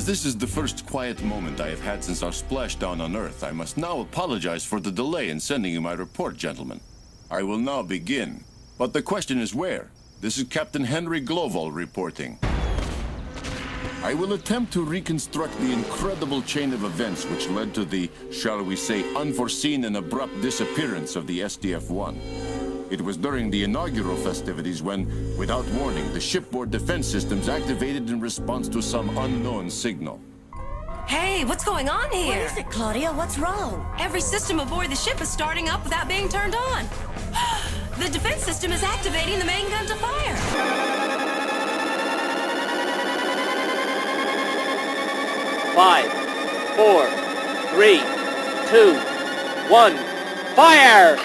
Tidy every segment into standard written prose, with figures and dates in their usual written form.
As this is the first quiet moment I have had since our splashdown on Earth, I must now apologize for the delay in sending you my report, gentlemen. I will now begin. But the question is where? This is Captain Henry Global reporting. I will attempt to reconstruct the incredible chain of events which led to the, shall we say, unforeseen and abrupt disappearance of the SDF-1. It was during the inaugural festivities when, without warning, the shipboard defense systems activated in response to some unknown signal. Hey, what's going on here? What is it, Claudia? What's wrong? Every system aboard the ship is starting up without being turned on. The defense system is activating the main gun to fire. 5, 4, 3, 2, 1, fire!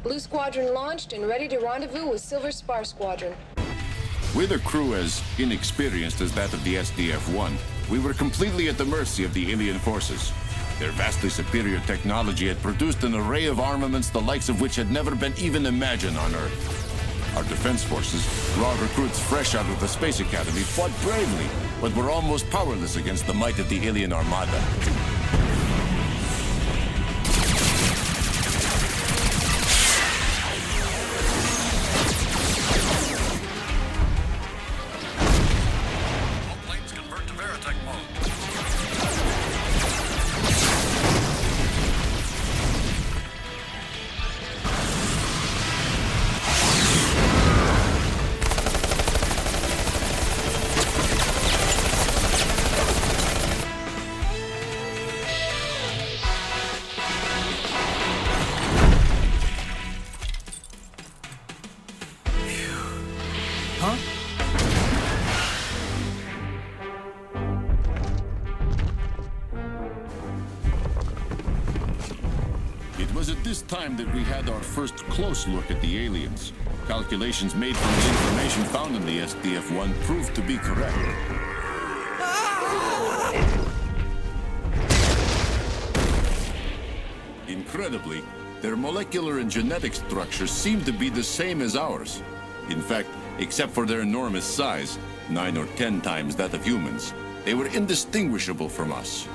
Blue Squadron launched and ready to rendezvous with Silver Spar Squadron. With a crew as inexperienced as that of the SDF-1, we were completely at the mercy of the alien forces. Their vastly superior technology had produced an array of armaments the likes of which had never been even imagined on Earth. Our defense forces, raw recruits fresh out of the Space Academy, fought bravely, but were almost powerless against the might of the alien armada. It was at this time that we had our first close look at the aliens. Calculations made from the information found in the SDF-1 proved to be correct. Incredibly, their molecular and genetic structures seemed to be the same as ours. In fact, except for their enormous size, 9 or 10 times that of humans, they were indistinguishable from us.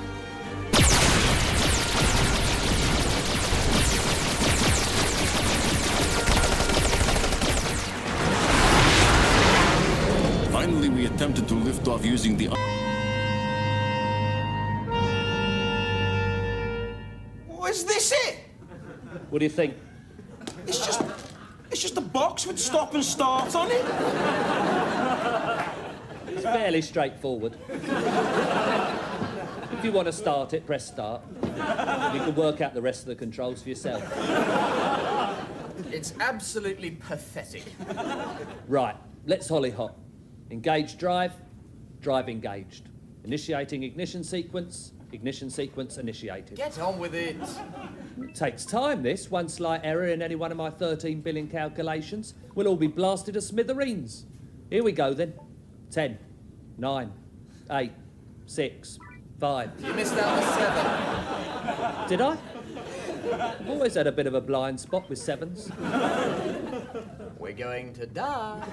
Finally, we attempted to lift off using the... Is this it? What do you think? It's just a box with stop and start on it. It's fairly straightforward. If you want to start it, press start. You can work out the rest of the controls for yourself. It's absolutely pathetic. Right, let's holly-hop. Engage drive, drive engaged. Initiating ignition sequence initiated. Get on with it. It takes time, this. One slight error in any one of my 13 billion calculations. We'll all be blasted to smithereens. Here we go, then. 10, 9, 8, 6, 5. You missed out the 7. Did I? I've always had a bit of a blind spot with 7s. We're going to die.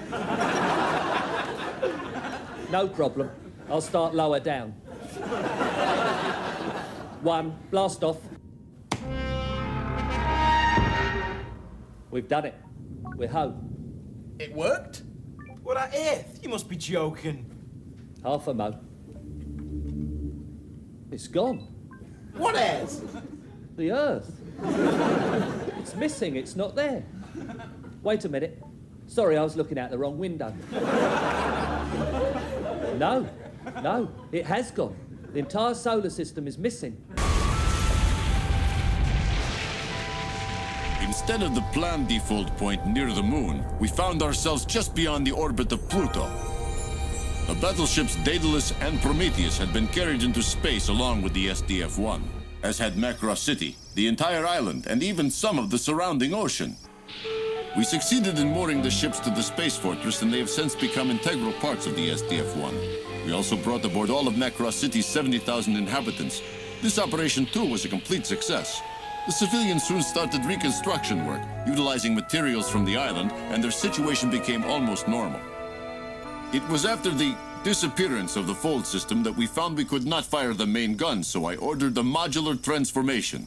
No problem. I'll start lower down. 1, blast off. We've done it. We're home. It worked? What on earth? You must be joking. Half a mo. It's gone. What is? The Earth. It's missing. It's not there. Wait a minute. Sorry, I was looking out the wrong window. No, it has gone. The entire solar system is missing. Instead of the planned default point near the moon, we found ourselves just beyond the orbit of Pluto. The battleships Daedalus and Prometheus had been carried into space along with the SDF-1, as had Macross City, the entire island, and even some of the surrounding ocean. We succeeded in mooring the ships to the space fortress, and they have since become integral parts of the SDF-1. We also brought aboard all of Macross City's 70,000 inhabitants. This operation, too, was a complete success. The civilians soon started reconstruction work, utilizing materials from the island, and their situation became almost normal. It was after the disappearance of the fold system that we found we could not fire the main gun, so I ordered a modular transformation.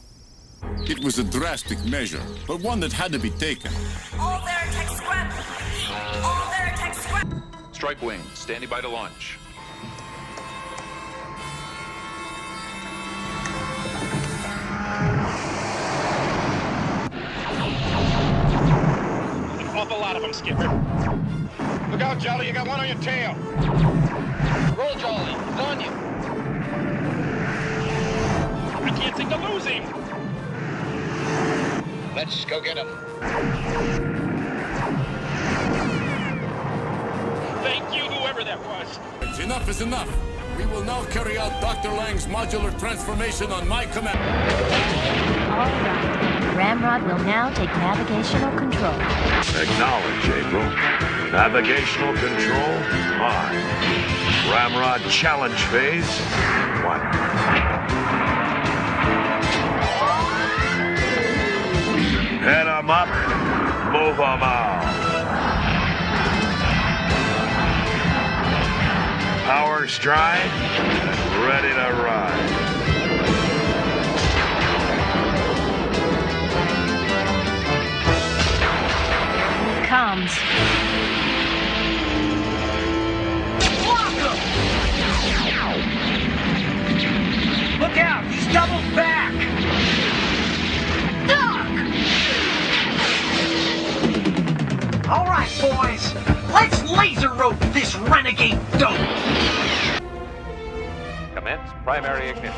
It was a drastic measure, but one that had to be taken. All Veritech scrap! All Veritech scrap! Strike wing, standing by to launch. An awful lot of them, Skipper. Look out, Jolly, you got one on your tail. Roll, Jolly, he's on you. I can't seem to lose him. Let's go get him. Thank you, whoever that was. Enough is enough. We will now carry out Dr. Lang's modular transformation on my command. All right. Ramrod will now take navigational control. Acknowledge, April. Navigational control on. Ramrod challenge phase 1. Head 'em up, move 'em out. Power stride, and ready to ride. Comes. Block him! Look out, he's doubled back! All right, boys, let's laser rope this renegade dope! Commence primary ignition.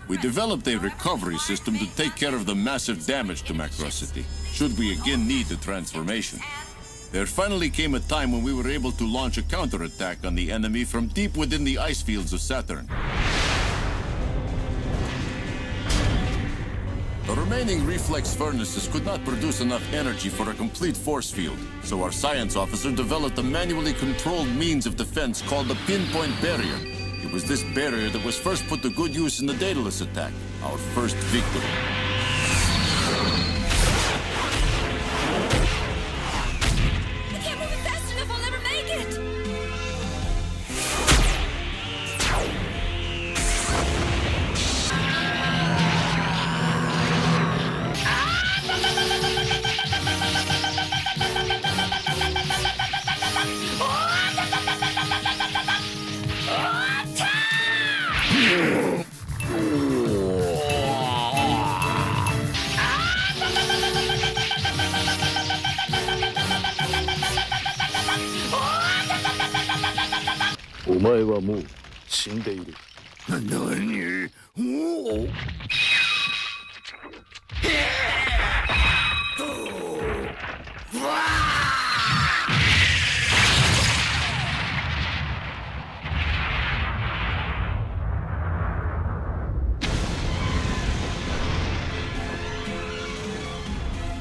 We developed a recovery system to take care of the massive damage to Macross City, should we again need the transformation. There finally came a time when we were able to launch a counterattack on the enemy from deep within the ice fields of Saturn. The remaining reflex furnaces could not produce enough energy for a complete force field, so our science officer developed a manually controlled means of defense called the pinpoint barrier. It was this barrier that was first put to good use in the Daedalus attack, our first victory. I can't move it fast enough, I'll never make it!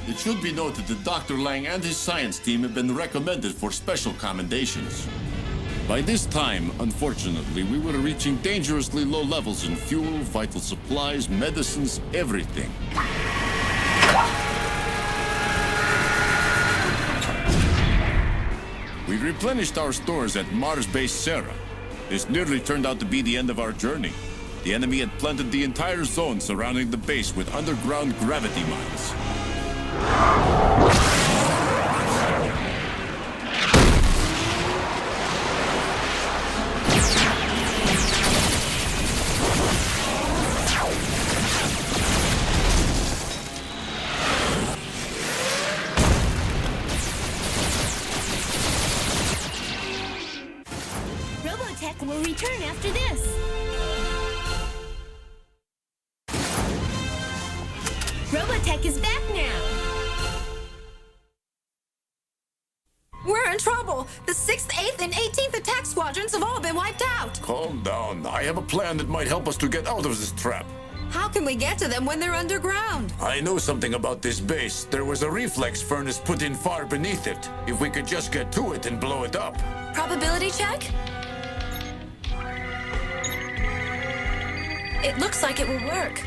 It should be noted that Dr. Lang and his science team have been recommended for special commendations. By this time, unfortunately, we were reaching dangerously low levels in fuel, vital supplies, medicines, everything. We replenished our stores at Mars base Sarah. This nearly turned out to be the end of our journey. The enemy had planted the entire zone surrounding the base with underground gravity mines. will return after this. Robotech is back now. We're in trouble. The 6th, 8th, and 18th attack squadrons have all been wiped out. Calm down. I have a plan that might help us to get out of this trap. How can we get to them when they're underground? I know something about this base. There was a reflex furnace put in far beneath it. If we could just get to it and blow it up. Probability check? It looks like it will work.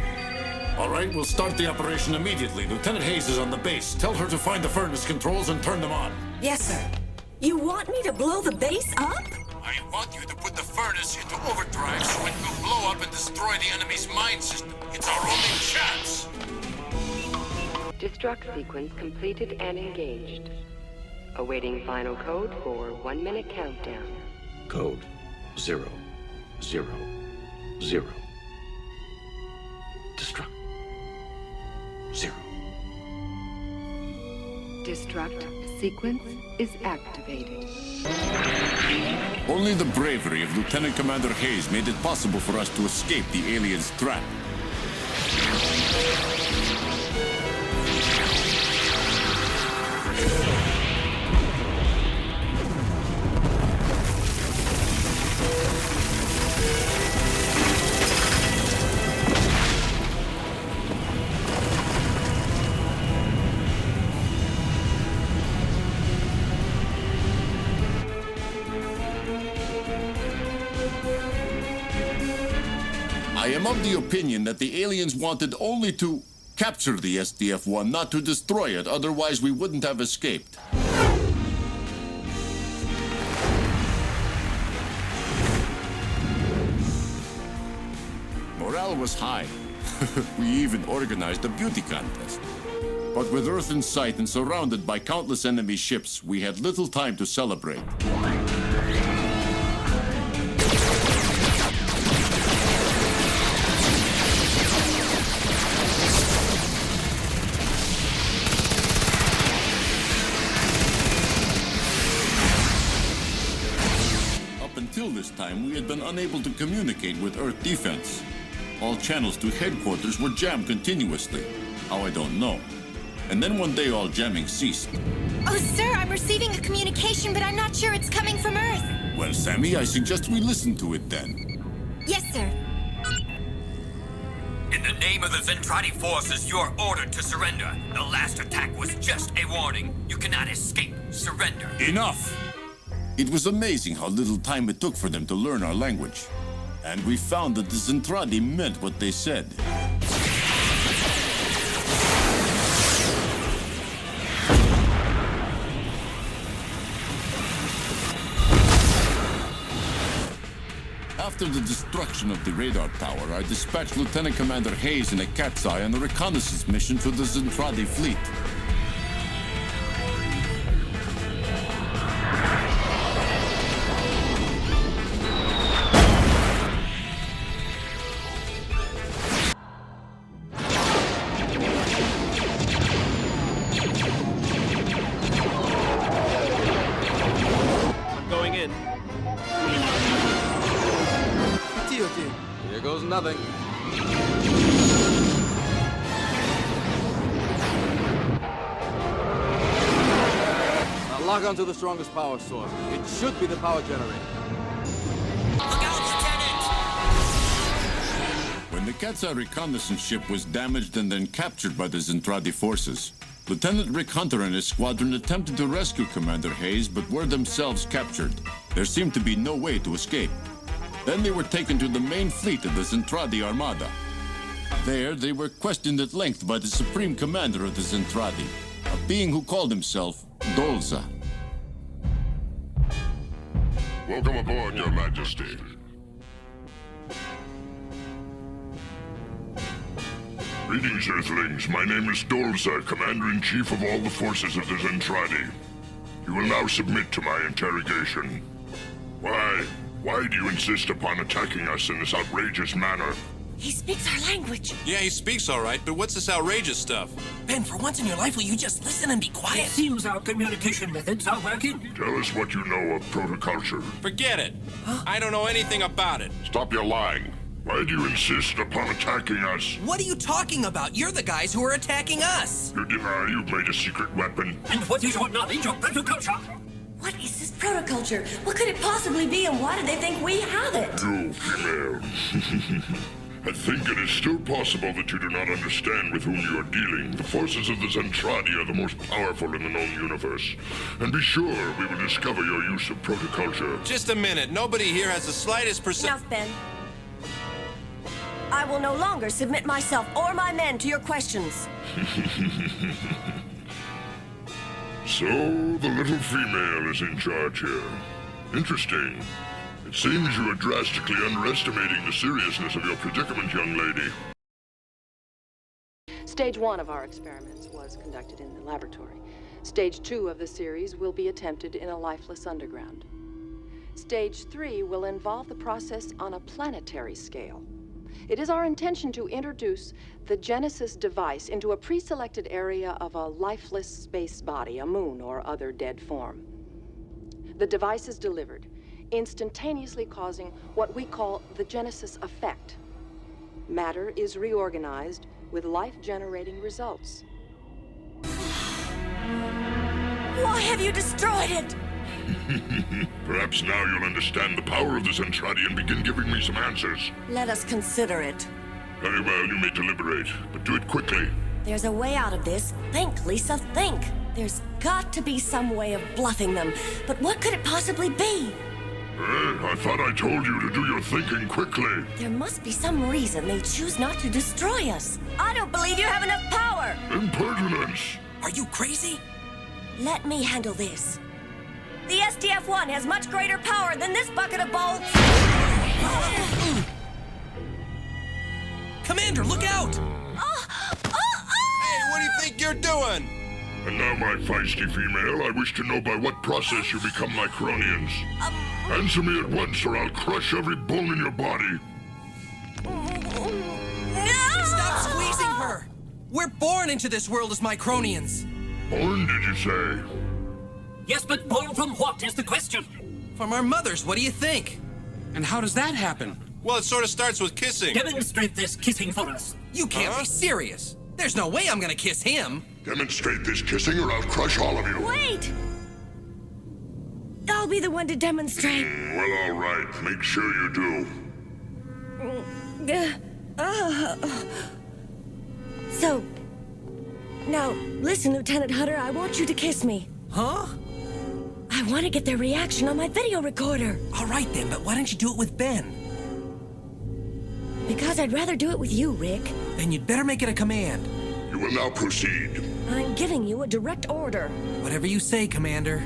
All right, we'll start the operation immediately. Lieutenant Hayes is on the base. Tell her to find the furnace controls and turn them on. Yes, sir. You want me to blow the base up? I want you to put the furnace into overdrive so it will blow up and destroy the enemy's mine system. It's our only chance. Destruct sequence completed and engaged. Awaiting final code for 1 minute countdown. Code 0, 0, 0. Destruct. 0. Destruct sequence is activated. Only the bravery of Lieutenant Commander Hayes made it possible for us to escape the aliens' trap. I am of the opinion that the aliens wanted only to capture the SDF-1, not to destroy it, otherwise we wouldn't have escaped. Morale was high. We even organized a beauty contest. But with Earth in sight and surrounded by countless enemy ships, we had little time to celebrate. Until this time, we had been unable to communicate with Earth defense. All channels to headquarters were jammed continuously. How, I don't know. And then one day, all jamming ceased. Oh, sir, I'm receiving a communication, but I'm not sure it's coming from Earth. Well, Sammy, I suggest we listen to it then. Yes, sir. In the name of the Zentradi forces, you are ordered to surrender. The last attack was just a warning. You cannot escape. Surrender. Enough! It was amazing how little time it took for them to learn our language. And we found that the Zentradi meant what they said. After the destruction of the radar tower, I dispatched Lieutenant Commander Hayes and a cat's eye on a reconnaissance mission to the Zentradi fleet. Here goes nothing. Now lock onto the strongest power source. It should be the power generator. When the Cat's Eye reconnaissance ship was damaged and then captured by the Zentradi forces, Lieutenant Rick Hunter and his squadron attempted to rescue Commander Hayes, but were themselves captured. There seemed to be no way to escape. Then they were taken to the main fleet of the Zentradi Armada. There, they were questioned at length by the Supreme Commander of the Zentradi, a being who called himself Dolza. Welcome aboard, Your Majesty. Greetings, Earthlings. My name is Dolza, Commander-in-Chief of all the forces of the Zentradi. You will now submit to my interrogation. Why do you insist upon attacking us in this outrageous manner? He speaks our language. Yeah, he speaks all right, but what's this outrageous stuff? Ben, for once in your life, will you just listen and be quiet? It seems our communication methods are working. Tell us what you know of protoculture. Forget it. I don't know anything about it. Stop your lying. Why do you insist upon attacking us? What are you talking about? You're the guys who are attacking us. You deny you've made a secret weapon. And what is your knowledge of protoculture? What is this protoculture? What could it possibly be, and why do they think we have it? You, female. I think it is still possible that you do not understand with whom you are dealing. The forces of the Zentradi are the most powerful in the known universe. And be sure we will discover your use of protoculture. Just a minute. Nobody here has the slightest percent. Enough, Ben. I will no longer submit myself or my men to your questions. So, the little female is in charge here. Interesting. It seems you are drastically underestimating the seriousness of your predicament, young lady. Stage 1 of our experiments was conducted in the laboratory. Stage 2 of the series will be attempted in a lifeless underground. Stage 3 will involve the process on a planetary scale. It is our intention to introduce the Genesis device into a pre-selected area of a lifeless space body, a moon or other dead form. The device is delivered, instantaneously causing what we call the Genesis effect. Matter is reorganized with life-generating results. Why have you destroyed it? Perhaps now you'll understand the power of the Zentradi and begin giving me some answers. Let us consider it. Very well, you may deliberate, but do it quickly. There's a way out of this. Think, Lisa, think. There's got to be some way of bluffing them. But what could it possibly be? I thought I told you to do your thinking quickly. There must be some reason they choose not to destroy us. I don't believe you have enough power. Impertinence. Are you crazy? Let me handle this. The SDF-1 has much greater power than this bucket of bolts. Commander, look out! Hey, what do you think you're doing? And now, my feisty female, I wish to know by what process you become Micronians. Answer me at once, or I'll crush every bone in your body. Stop squeezing her! We're born into this world as Micronians. Born, did you say? Yes, but born from what is the question? From our mothers, what do you think? And how does that happen? Well, it sort of starts with kissing. Demonstrate this kissing for us. You can't be serious. There's no way I'm gonna kiss him. Demonstrate this kissing, or I'll crush all of you. Wait! I'll be the one to demonstrate. Well, all right. Make sure you do. So, now, listen, Lieutenant Hutter, I want you to kiss me. Huh? I want to get their reaction on my video recorder. All right then, but why don't you do it with Ben? Because I'd rather do it with you, Rick. Then you'd better make it a command. You will now proceed. I'm giving you a direct order. Whatever you say, Commander.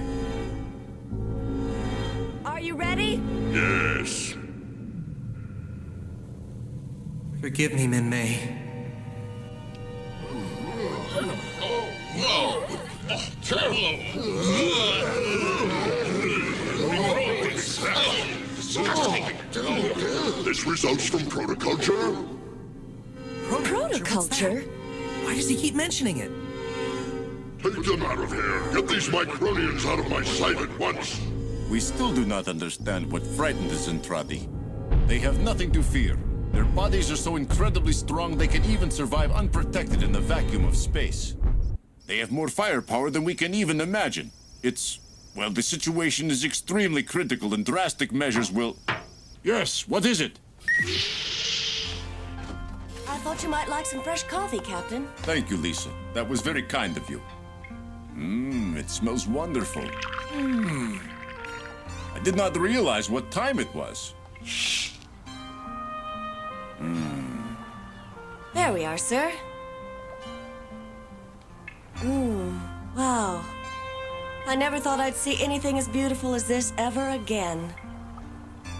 Are you ready? Yes. Forgive me, Min May. This results from protoculture? Protoculture? Why does he keep mentioning it? Take them out of here. Get these Micronians out of my sight at once. We still do not understand what frightened the Zentradi. They have nothing to fear. Their bodies are so incredibly strong they can even survive unprotected in the vacuum of space. They have more firepower than we can even imagine. Well, the situation is extremely critical and drastic measures will... Yes, what is it? I thought you might like some fresh coffee, Captain. Thank you, Lisa. That was very kind of you. It smells wonderful. I did not realize what time it was. There we are, sir. Wow. I never thought I'd see anything as beautiful as this ever again.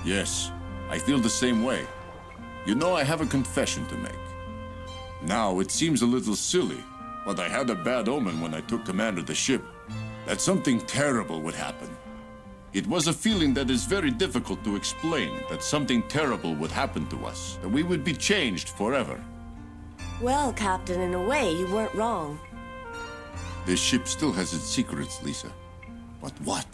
Yes, I feel the same way. You know, I have a confession to make. Now, it seems a little silly, but I had a bad omen when I took command of the ship. That something terrible would happen. It was a feeling that is very difficult to explain, that something terrible would happen to us, that we would be changed forever. Well, Captain, in a way, you weren't wrong. This ship still has its secrets, Lisa. But what?